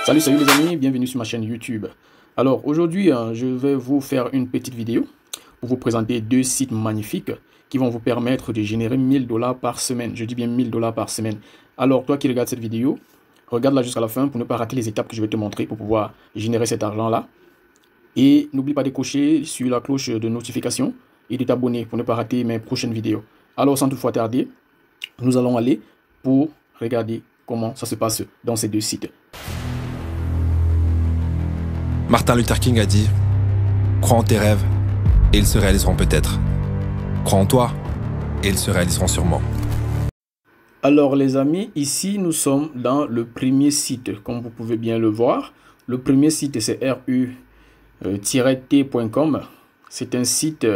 Salut les amis, bienvenue sur ma chaîne YouTube. Alors aujourd'hui, je vais vous faire une petite vidéo pour vous présenter deux sites magnifiques qui vont vous permettre de générer 1000 $ par semaine. Je dis bien 1000 $ par semaine. Alors toi qui regardes cette vidéo, regarde-la jusqu'à la fin pour ne pas rater les étapes que je vais te montrer pour pouvoir générer cet argent-là. Et n'oublie pas de cocher sur la cloche de notification et de t'abonner pour ne pas rater mes prochaines vidéos. Alors sans toutefois tarder, nous allons aller pour regarder comment ça se passe dans ces deux sites. Martin Luther King a dit « Crois en tes rêves et ils se réaliseront peut-être. Crois en toi et ils se réaliseront sûrement. » Alors les amis, ici nous sommes dans le premier site, comme vous pouvez bien le voir. Le premier site c'est ru-t.com. C'est un site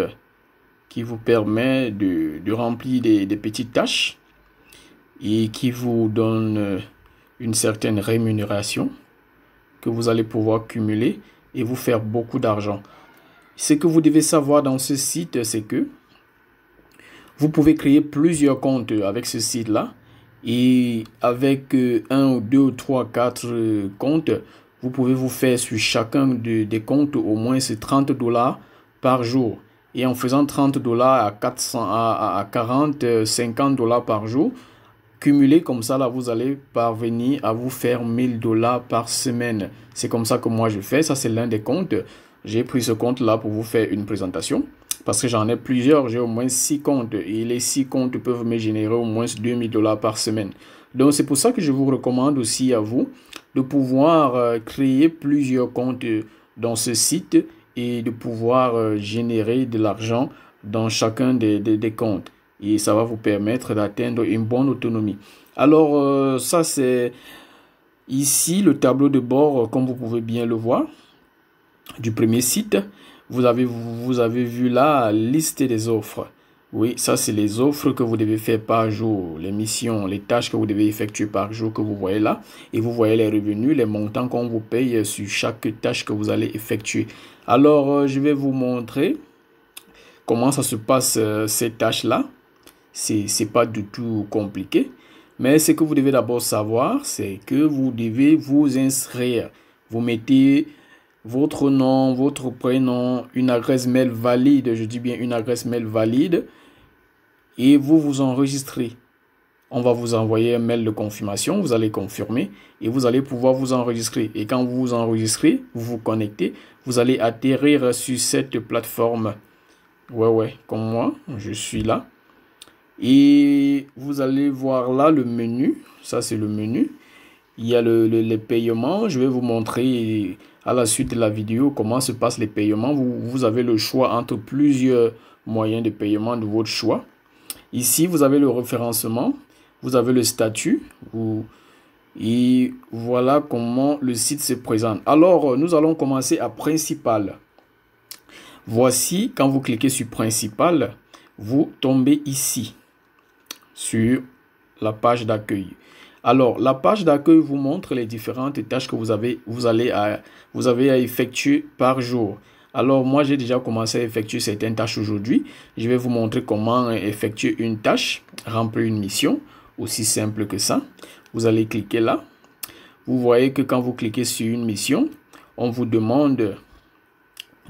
qui vous permet de remplir des petites tâches et qui vous donne une certaine rémunération que vous allez pouvoir cumuler et vous faire beaucoup d'argent. Ce que vous devez savoir dans ce site, c'est que vous pouvez créer plusieurs comptes avec ce site-là. Et avec 1 ou 2 ou 3, 4 comptes, vous pouvez vous faire sur chacun des comptes au moins 30 $ par jour. Et en faisant 30 $ à 40, 50 $ par jour, cumulé comme ça, là, vous allez parvenir à vous faire 1000 $ par semaine. C'est comme ça que moi je fais. Ça, c'est l'un des comptes. J'ai pris ce compte-là pour vous faire une présentation. Parce que j'en ai plusieurs. J'ai au moins 6 comptes. Et les 6 comptes peuvent me générer au moins 2000 $ par semaine. Donc, c'est pour ça que je vous recommande aussi à vous de pouvoir créer plusieurs comptes dans ce site et de pouvoir générer de l'argent dans chacun des comptes. Et ça va vous permettre d'atteindre une bonne autonomie. Alors, ça c'est ici le tableau de bord, comme vous pouvez bien le voir, du premier site. Vous avez vu là la liste des offres. Oui, ça c'est les offres que vous devez faire par jour, les missions, les tâches que vous devez effectuer par jour que vous voyez là. Et vous voyez les revenus, les montants qu'on vous paye sur chaque tâche que vous allez effectuer. Alors, je vais vous montrer comment ça se passe ces tâches-là. C'est pas du tout compliqué. Mais ce que vous devez d'abord savoir, c'est que vous devez vous inscrire. Vous mettez votre nom, votre prénom, une adresse mail valide. Je dis bien une adresse mail valide. Et vous vous enregistrez. On va vous envoyer un mail de confirmation. Vous allez confirmer. Et vous allez pouvoir vous enregistrer. Et quand vous vous enregistrez, vous vous connectez. Vous allez atterrir sur cette plateforme. Ouais, comme moi, je suis là. Et vous allez voir là le menu. Ça, c'est le menu. Il y a les paiements. Je vais vous montrer à la suite de la vidéo comment se passent les paiements. Vous avez le choix entre plusieurs moyens de paiement de votre choix. Ici, vous avez le référencement. Vous avez le statut. Et voilà comment le site se présente. Alors, nous allons commencer à Principal. Voici, quand vous cliquez sur Principal, vous tombez ici sur la page d'accueil. Alors, la page d'accueil vous montre les différentes tâches que vous avez à effectuer par jour. Alors, moi, j'ai déjà commencé à effectuer certaines tâches aujourd'hui. Je vais vous montrer comment effectuer une tâche, remplir une mission, aussi simple que ça. Vous allez cliquer là. Vous voyez que quand vous cliquez sur une mission, on vous demande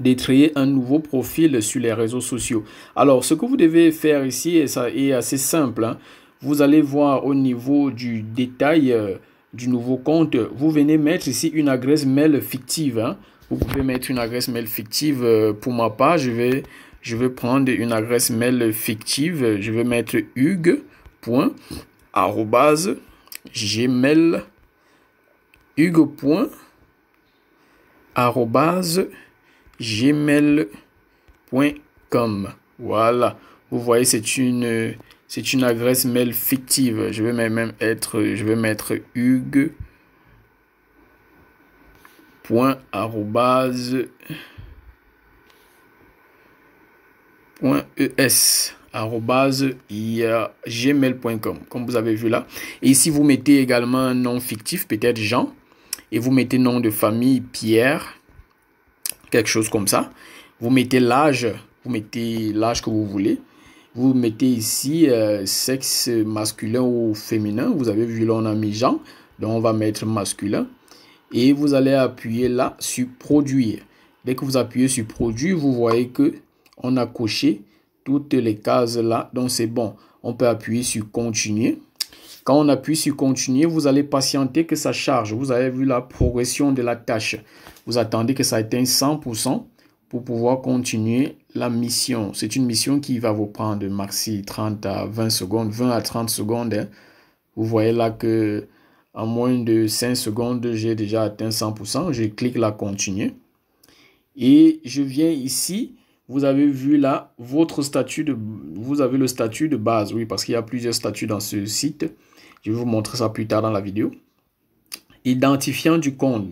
de créer un nouveau profil sur les réseaux sociaux. Alors, ce que vous devez faire ici est assez simple, hein. Vous allez voir au niveau du détail du nouveau compte, vous venez mettre ici une adresse mail fictive, hein. Vous pouvez mettre une adresse mail fictive. Pour ma part, je vais prendre une adresse mail fictive. Je vais mettre hugues.gmail.com. Voilà. Vous voyez, c'est une adresse mail fictive. Je vais mettre hugues.es@gmail.com, comme vous avez vu là. Et ici, vous mettez également un nom fictif, peut-être Jean, et vous mettez nom de famille Pierre, quelque chose comme ça. Vous mettez l'âge que vous voulez. Vous mettez ici sexe masculin ou féminin. Vous avez vu là, on a mis Jean, donc on va mettre masculin. Et vous allez appuyer là sur produire. Dès que vous appuyez sur produire, vous voyez que on a coché toutes les cases là. Donc c'est bon. On peut appuyer sur continuer. Quand on appuie sur continuer, vous allez patienter que ça charge. Vous avez vu la progression de la tâche. Vous attendez que ça atteigne 100% pour pouvoir continuer la mission. C'est une mission qui va vous prendre maxi 30 à 20 secondes, 20 à 30 secondes. Hein. Vous voyez là que en moins de 5 secondes, j'ai déjà atteint 100%. Je clique là continuer. Et je viens ici. Vous avez vu là votre statut vous avez le statut de base. Oui, parce qu'il y a plusieurs statuts dans ce site. Je vais vous montrer ça plus tard dans la vidéo. Identifiant du compte.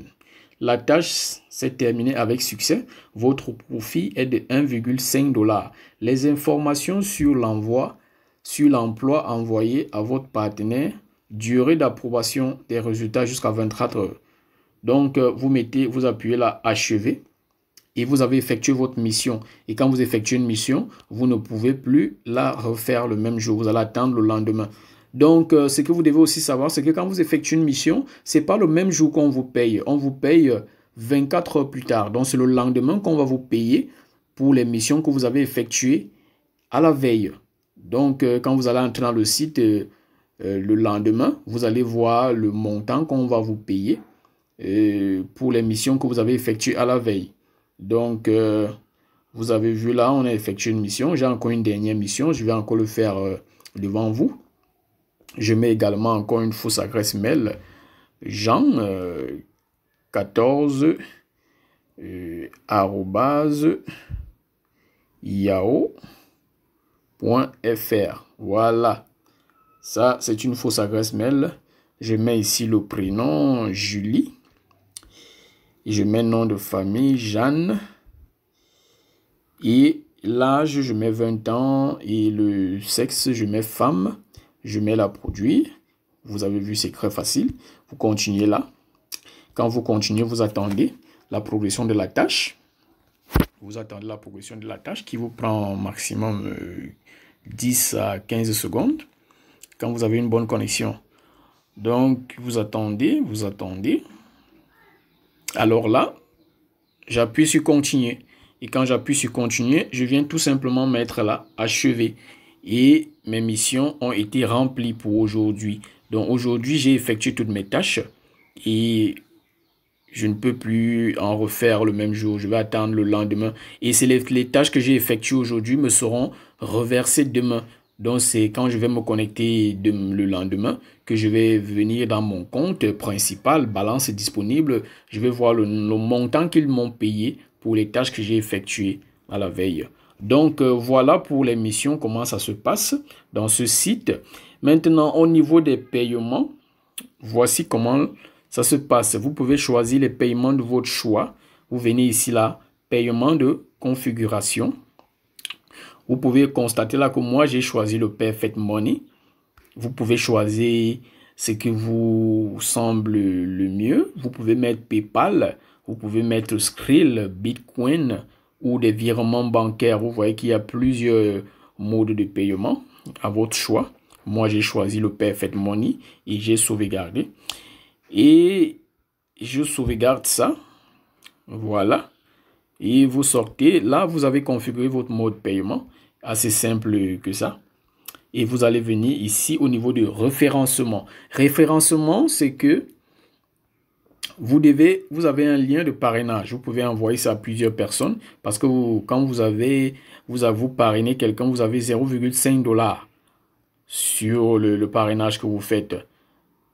La tâche s'est terminée avec succès. Votre profit est de 1,5 $. Les informations sur l'emploi envoyé à votre partenaire. Durée d'approbation des résultats jusqu'à 24 heures. Donc, vous appuyez là achever. Et vous avez effectué votre mission. Et quand vous effectuez une mission, vous ne pouvez plus la refaire le même jour. Vous allez attendre le lendemain. Donc, ce que vous devez aussi savoir, c'est que quand vous effectuez une mission, ce n'est pas le même jour qu'on vous paye. On vous paye 24 heures plus tard. Donc, c'est le lendemain qu'on va vous payer pour les missions que vous avez effectuées à la veille. Donc, quand vous allez entrer dans le site le lendemain, vous allez voir le montant qu'on va vous payer pour les missions que vous avez effectuées à la veille. Donc, vous avez vu là, on a effectué une mission. J'ai encore une dernière mission. Je vais encore le faire devant vous. Je mets également encore une fausse adresse mail. Jean 14 @yahoo.fr. Voilà. Ça, c'est une fausse adresse mail. Je mets ici le prénom Julie. Et je mets nom de famille Jeanne. Et l'âge, je mets 20 ans. Et le sexe, je mets femme. Je mets la produire. Vous avez vu, c'est très facile. Vous continuez là. Quand vous continuez, vous attendez la progression de la tâche. Vous attendez la progression de la tâche qui vous prend maximum 10 à 15 secondes. Quand vous avez une bonne connexion. Donc, vous attendez. Alors là, j'appuie sur continuer. Et quand j'appuie sur continuer, je viens tout simplement mettre là, achever. Et mes missions ont été remplies pour aujourd'hui. Donc aujourd'hui, j'ai effectué toutes mes tâches. Et je ne peux plus en refaire le même jour. Je vais attendre le lendemain. Et c'est les tâches que j'ai effectuées aujourd'hui me seront reversées demain. Donc c'est quand je vais me connecter le lendemain que je vais venir dans mon compte principal, balance disponible. Je vais voir le montant qu'ils m'ont payé pour les tâches que j'ai effectuées à la veille. Donc voilà pour les missions, comment ça se passe dans ce site. Maintenant au niveau des paiements, voici comment ça se passe. Vous pouvez choisir les paiements de votre choix. Vous venez ici là, paiement de configuration. Vous pouvez constater là que moi, j'ai choisi le Perfect Money. Vous pouvez choisir ce qui vous semble le mieux. Vous pouvez mettre PayPal. Vous pouvez mettre Skrill, Bitcoin ou des virements bancaires. Vous voyez qu'il y a plusieurs modes de paiement à votre choix. Moi, j'ai choisi le Perfect Money et j'ai sauvegardé. Et je sauvegarde ça. Voilà. Et vous sortez. Là, vous avez configuré votre mode de paiement. Assez simple que ça. Et vous allez venir ici au niveau de référencement. Référencement, c'est que vous avez un lien de parrainage. Vous pouvez envoyer ça à plusieurs personnes. Parce que quand vous parrainez quelqu'un, vous avez 0,5 $ sur le parrainage que vous faites.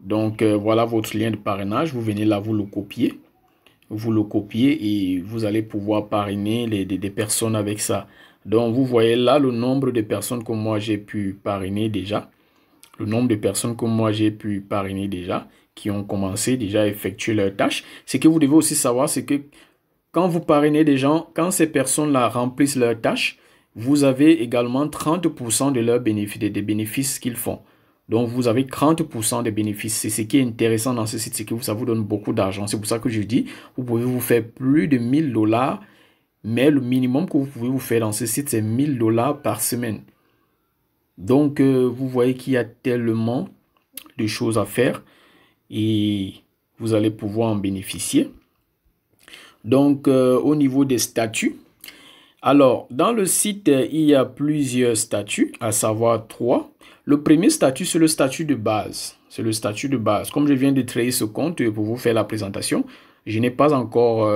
Donc, voilà votre lien de parrainage. Vous venez là, vous le copiez. Vous le copiez et vous allez pouvoir parrainer des personnes avec ça. Donc, vous voyez là le nombre de personnes que moi j'ai pu parrainer déjà. Le nombre de personnes que moi j'ai pu parrainer déjà, qui ont commencé déjà à effectuer leurs tâches. Ce que vous devez aussi savoir, c'est que quand vous parrainez des gens, quand ces personnes-là remplissent leurs tâches, vous avez également 30% de leurs bénéfices, des bénéfices qu'ils font. Donc, vous avez 30% des bénéfices. C'est ce qui est intéressant dans ce site, c'est que ça vous donne beaucoup d'argent. C'est pour ça que je dis, vous pouvez vous faire plus de 1000 $, mais le minimum que vous pouvez vous faire dans ce site, c'est 1000 $ par semaine. Donc, vous voyez qu'il y a tellement de choses à faire. Et vous allez pouvoir en bénéficier. Donc, au niveau des statuts, alors, dans le site, il y a plusieurs statuts, à savoir 3. Le premier statut, c'est le statut de base. C'est le statut de base. Comme je viens de créer ce compte pour vous faire la présentation, je n'ai pas encore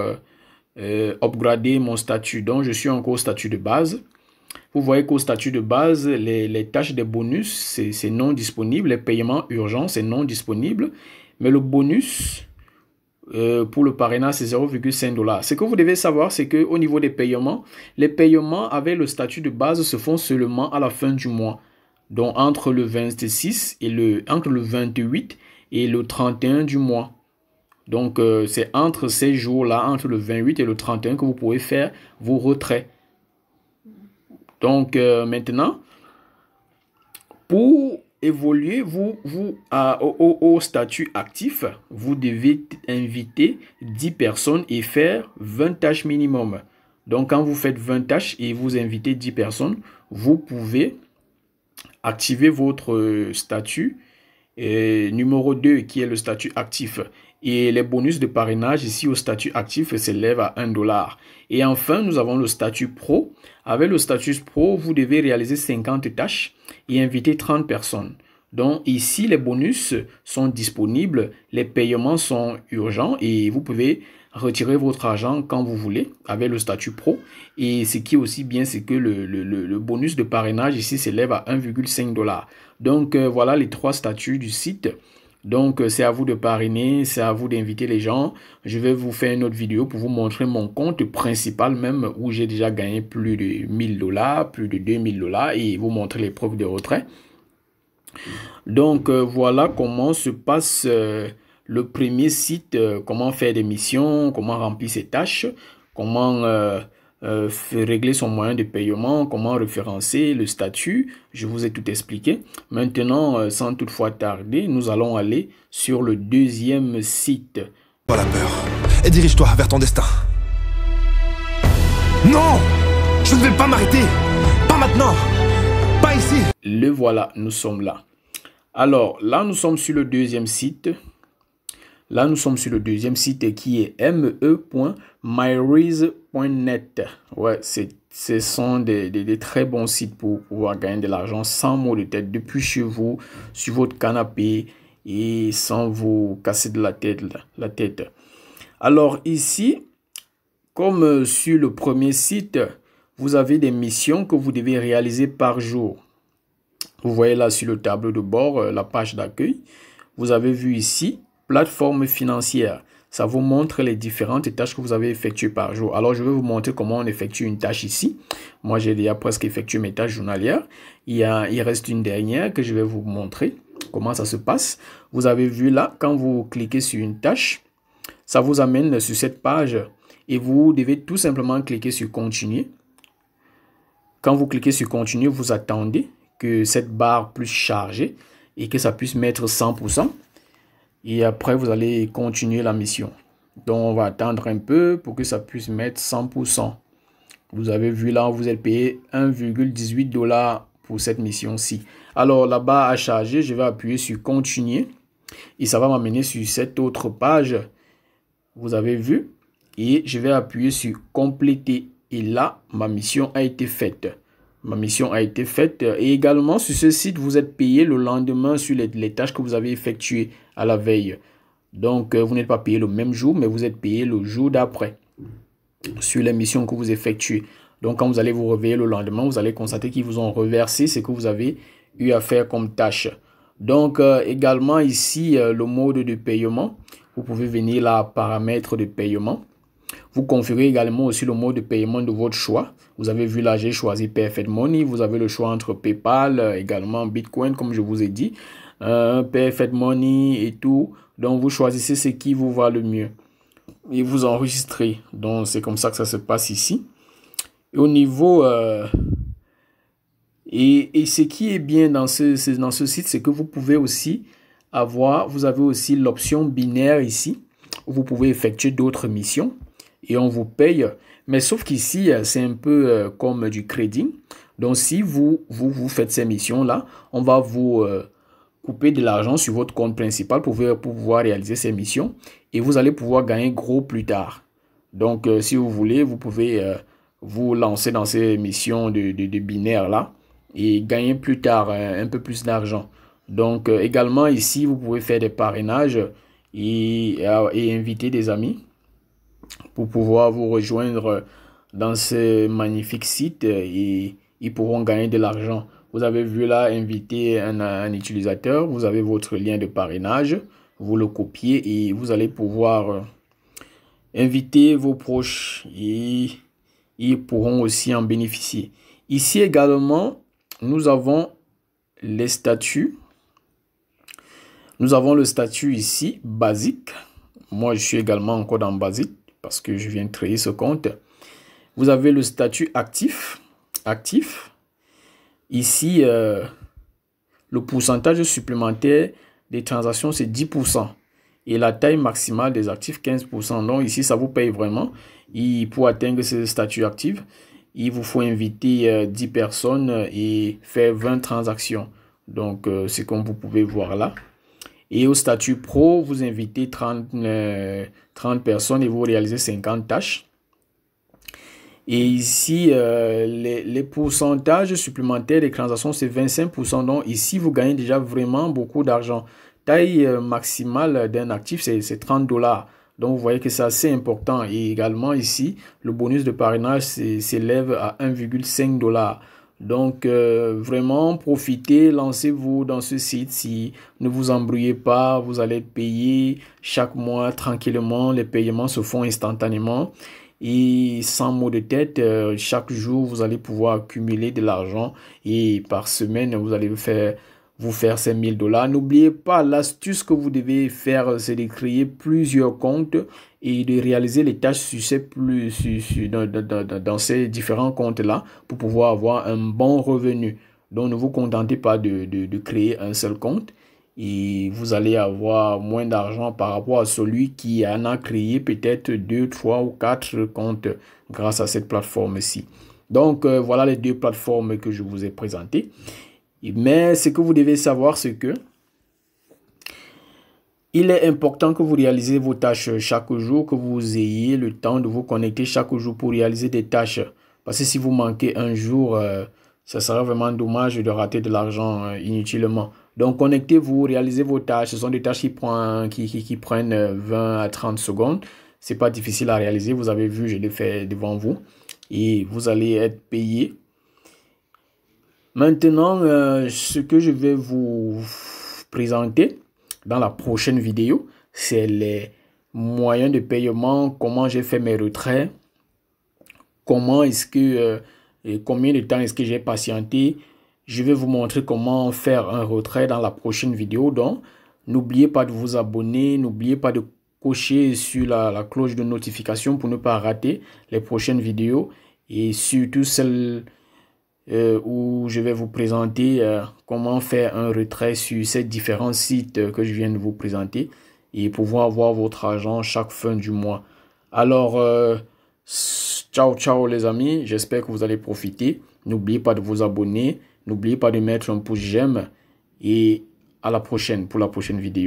upgradé mon statut. Donc, je suis encore au statut de base. Vous voyez qu'au statut de base, les tâches des bonus, c'est non disponible. Les paiements urgents, c'est non disponible. Mais le bonus pour le parrainage, c'est 0,5 $. Ce que vous devez savoir, c'est qu'au niveau des paiements, les paiements avec le statut de base se font seulement à la fin du mois. Donc, entre le 26 et entre le 28 et le 31 du mois. Donc, c'est entre ces jours-là, entre le 28 et le 31, que vous pouvez faire vos retraits. Donc, maintenant, pour évoluer au statut actif, vous devez inviter 10 personnes et faire 20 tâches minimum. Donc, quand vous faites 20 tâches et vous invitez 10 personnes, vous pouvez activer votre statut numéro 2 qui est le statut actif. Et les bonus de parrainage ici au statut actif s'élèvent à 1 $. Et enfin, nous avons le statut pro. Avec le statut pro, vous devez réaliser 50 tâches et inviter 30 personnes. Donc ici, les bonus sont disponibles, les paiements sont urgents et vous pouvez retirer votre argent quand vous voulez avec le statut pro. Et ce qui est aussi bien, c'est que le bonus de parrainage ici s'élève à 1,5 $. Donc voilà les 3 statuts du site. Donc, c'est à vous de parrainer, c'est à vous d'inviter les gens. Je vais vous faire une autre vidéo pour vous montrer mon compte principal même où j'ai déjà gagné plus de 1000 $, plus de 2000 $ et vous montrer les preuves de retrait. Donc, voilà comment se passe le premier site, comment faire des missions, comment remplir ses tâches, comment régler son moyen de paiement, comment référencer le statut. Je vous ai tout expliqué. Maintenant, sans toutefois tarder, nous allons aller sur le deuxième site. Pas la peur et dirige-toi vers ton destin. Non, je ne vais pas m'arrêter. Pas maintenant. Pas ici. Le voilà, nous sommes là. Alors, là, nous sommes sur le deuxième site. Là, nous sommes sur le deuxième site qui est me.myreeze.net. Ouais, ce sont des très bons sites pour pouvoir gagner de l'argent sans maux de tête, depuis chez vous, sur votre canapé et sans vous casser de la tête. Alors ici, comme sur le premier site, vous avez des missions que vous devez réaliser par jour. Vous voyez là sur le tableau de bord, la page d'accueil. Vous avez vu ici, plateforme financière. Ça vous montre les différentes tâches que vous avez effectuées par jour. Alors, je vais vous montrer comment on effectue une tâche ici. Moi, j'ai déjà presque effectué mes tâches journalières. Il reste une dernière que je vais vous montrer comment ça se passe. Vous avez vu là, quand vous cliquez sur une tâche, ça vous amène sur cette page et vous devez tout simplement cliquer sur continuer. Quand vous cliquez sur continuer, vous attendez que cette barre puisse charger et que ça puisse mettre 100%. Et après, vous allez continuer la mission. Donc, on va attendre un peu pour que ça puisse mettre 100%. Vous avez vu là, vous êtes payé 1,18 $ pour cette mission-ci. Alors, la barre a chargé. Je vais appuyer sur continuer. Et ça va m'amener sur cette autre page. Vous avez vu. Et je vais appuyer sur compléter. Et là, ma mission a été faite. Ma mission a été faite. Et également, sur ce site, vous êtes payé le lendemain sur les tâches que vous avez effectuées à la veille. Donc, vous n'êtes pas payé le même jour, mais vous êtes payé le jour d'après sur les missions que vous effectuez. Donc, quand vous allez vous réveiller le lendemain, vous allez constater qu'ils vous ont reversé ce que vous avez eu à faire comme tâche. Donc, également ici, le mode de paiement. Vous pouvez venir là, paramètres de paiement. Vous configurez également aussi le mode de paiement de votre choix. Vous avez vu là, j'ai choisi Perfect Money. Vous avez le choix entre PayPal, également Bitcoin, comme je vous ai dit. Perfect Money et tout. Donc, vous choisissez ce qui vous va le mieux. Et vous enregistrez. Donc, c'est comme ça que ça se passe ici. Et au niveau... et ce qui est bien dans ce site, c'est que vous pouvez aussi avoir... Vous avez aussi l'option binaire ici. Où vous pouvez effectuer d'autres missions. Et on vous paye. Mais sauf qu'ici, c'est un peu comme du crédit. Donc, si vous faites ces missions-là, on va vous couper de l'argent sur votre compte principal pour pouvoir réaliser ces missions. Et vous allez pouvoir gagner gros plus tard. Donc, si vous voulez, vous pouvez vous lancer dans ces missions de binaire là et gagner plus tard un peu plus d'argent. Donc, également ici, vous pouvez faire des parrainages et inviter des amis pour pouvoir vous rejoindre dans ce magnifique site et ils pourront gagner de l'argent. Vous avez vu là, inviter un utilisateur, vous avez votre lien de parrainage, vous le copiez et vous allez pouvoir inviter vos proches et ils pourront aussi en bénéficier. Ici également, nous avons les statuts. Nous avons le statut ici, basique. Moi, je suis également encore dans basique parce que je viens de créer ce compte. Vous avez le statut actif. Ici, le pourcentage supplémentaire des transactions, c'est 10%. Et la taille maximale des actifs, 15%. Donc ici, ça vous paye vraiment. Et pour atteindre ce statut actif, il vous faut inviter 10 personnes et faire 20 transactions. Donc, c'est comme vous pouvez voir là. Et au statut pro, vous invitez 30 personnes et vous réalisez 50 tâches. Et ici, les pourcentages supplémentaires des transactions, c'est 25%. Donc ici, vous gagnez déjà vraiment beaucoup d'argent. Taille maximale d'un actif, c'est 30$. Donc vous voyez que c'est assez important. Et également ici, le bonus de parrainage s'élève à 1,5$. Donc vraiment, profitez, lancez-vous dans ce site. Si ne vous embrouillez pas, vous allez être payé chaque mois tranquillement. Les paiements se font instantanément. Et sans maux de tête, chaque jour, vous allez pouvoir accumuler de l'argent. Et par semaine, vous allez vous faire ces 1000$. N'oubliez pas, l'astuce que vous devez faire, c'est de créer plusieurs comptes et de réaliser les tâches dans ces différents comptes-là pour pouvoir avoir un bon revenu. Donc, ne vous contentez pas de créer un seul compte et vous allez avoir moins d'argent par rapport à celui qui en a créé peut-être 2, 3 ou 4 comptes grâce à cette plateforme-ci. Donc, voilà les deux plateformes que je vous ai présentées. Mais ce que vous devez savoir, c'est que il est important que vous réalisez vos tâches chaque jour, que vous ayez le temps de vous connecter chaque jour pour réaliser des tâches. Parce que si vous manquez un jour, ça sera vraiment dommage de rater de l'argent inutilement. Donc, connectez-vous, réalisez vos tâches. Ce sont des tâches qui prennent 20 à 30 secondes. Ce n'est pas difficile à réaliser. Vous avez vu, je l'ai fait devant vous. Et vous allez être payé. Maintenant, ce que je vais vous présenter dans la prochaine vidéo, c'est les moyens de paiement, comment j'ai fait mes retraits, combien de temps est-ce que j'ai patienté. Je vais vous montrer comment faire un retrait dans la prochaine vidéo. Donc, n'oubliez pas de vous abonner, n'oubliez pas de cocher sur la cloche de notification pour ne pas rater les prochaines vidéos et surtout celles où je vais vous présenter comment faire un retrait sur ces différents sites que je viens de vous présenter et pouvoir avoir votre argent chaque fin du mois. Alors, ciao les amis, j'espère que vous allez profiter. N'oubliez pas de vous abonner, n'oubliez pas de mettre un pouce j'aime et à la prochaine pour la prochaine vidéo.